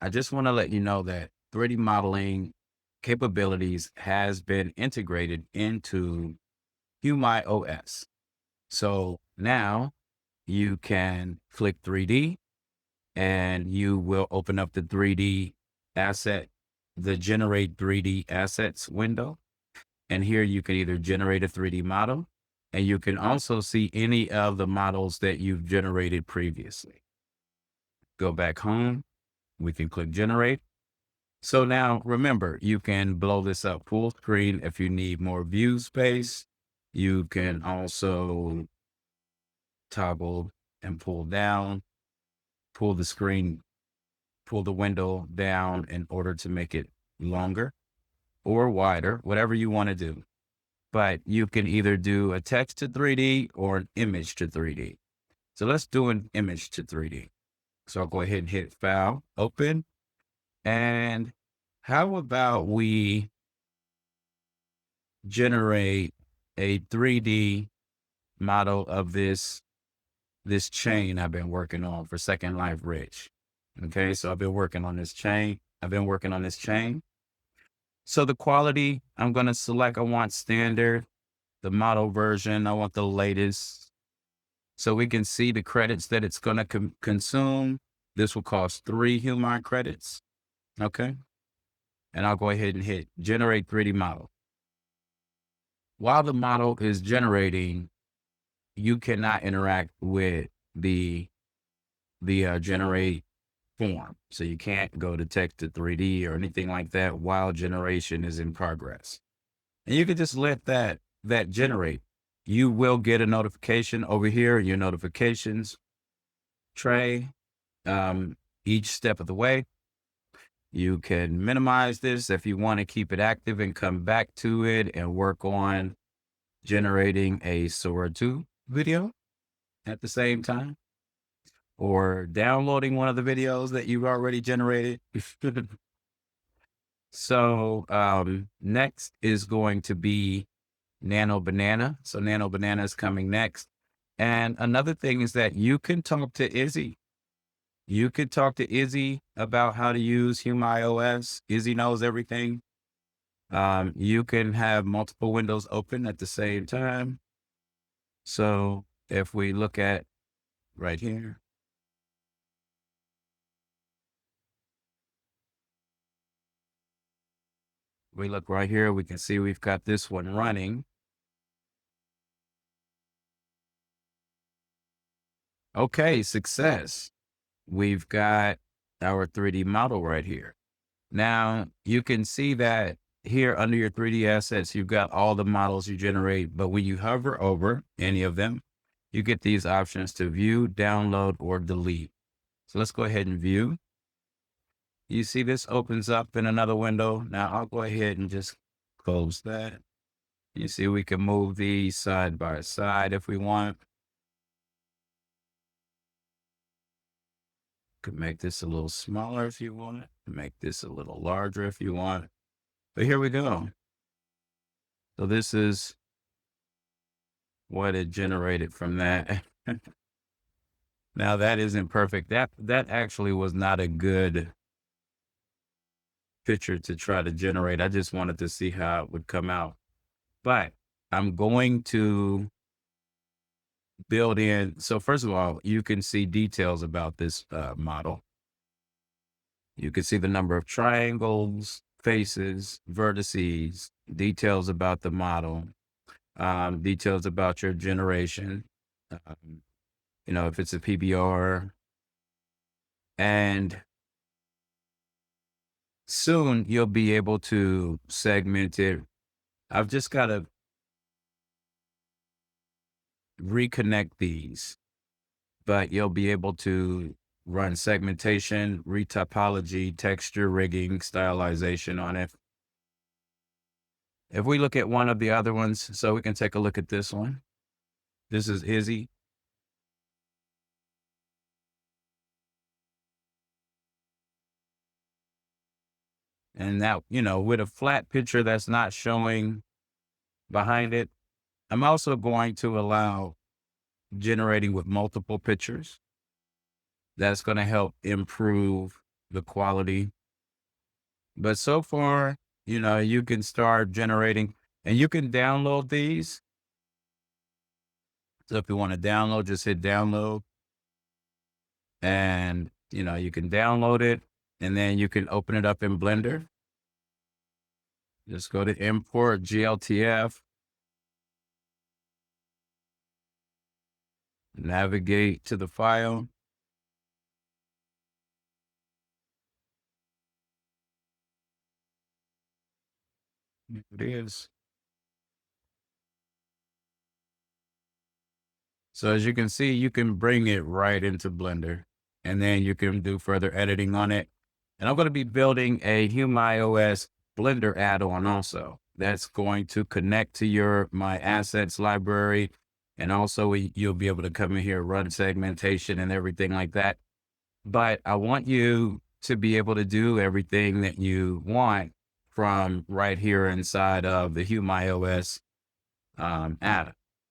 I just want to let you know that 3D modeling capabilities has been integrated into humaiOS. So now you can click 3D and you will open up the 3D asset, the generate 3D assets window. And here you can either generate a 3D model, and you can also see any of the models that you've generated previously. Go back home, we can click generate. So now remember, you can blow this up full screen if you need more view space. You can also toggle and pull down, pull the screen, pull the window down in order to make it longer or wider, whatever you want to do. But you can either do a text to 3D or an image to 3D. So let's do an image to 3D. So I'll go ahead and hit File, Open. And how about we generate a 3D model of this chain I've been working on for Second Life Rich. Okay, so I've been working on this chain. So the quality, I'm going to select, I want standard, the model version, I want the latest. So we can see the credits that it's going to consume. This will cost 3 Humai credits. Okay. And I'll go ahead and hit generate 3D model. While the model is generating, you cannot interact with the generate form. So you can't go to text to 3D or anything like that while generation is in progress. And you can just let that generate. You will get a notification over here, your notifications tray, each step of the way. You can minimize this if you want to keep it active and come back to it and work on generating a Sora 2 video at the same time, or downloading one of the videos that you've already generated. So next is going to be Nano Banana. So Nano Banana is coming next. And another thing is that you can talk to iZZi. You could talk to iZZi about how to use humaiOS. iZZi knows everything. You can have multiple windows open at the same time. So if we look at right here, we look right here, we can see we've got this one running. Okay, success. We've got our 3D model right here. Now you can see that here under your 3D assets, you've got all the models you generate, but when you hover over any of them, you get these options to view, download, or delete. So let's go ahead and view. You see this opens up in another window. Now I'll go ahead and just close that. You see we can move these side by side if we want. Could make this a little smaller if you want it. Make this a little larger if you want. But here we go. So this is what it generated from that. Now that isn't perfect. That actually was not a good picture to try to generate. I just wanted to see how it would come out. But I'm going to build in. So first of all, you can see details about this model. You can see the number of triangles, faces, vertices, details about the model, details about your generation, if it's a PBR. And soon you'll be able to segment it. I've just got to reconnect these, but you'll be able to run segmentation, re-topology, texture rigging, stylization on it. If we look at one of the other ones, so we can take a look at this one. This is iZZi. And now, with a flat picture that's not showing behind it, I'm also going to allow generating with multiple pictures. That's going to help improve the quality. But so far, you can start generating and you can download these. So if you want to download, just hit download and you can download it and then you can open it up in Blender. Just go to import GLTF, navigate to the file. Here it is. So as you can see, you can bring it right into Blender and then you can do further editing on it. And I'm going to be building a humaiOS Blender add-on also. That's going to connect to your My Assets library. And also you'll be able to come in here, run segmentation and everything like that. But I want you to be able to do everything that you want from right here inside of the humaiOS add-on.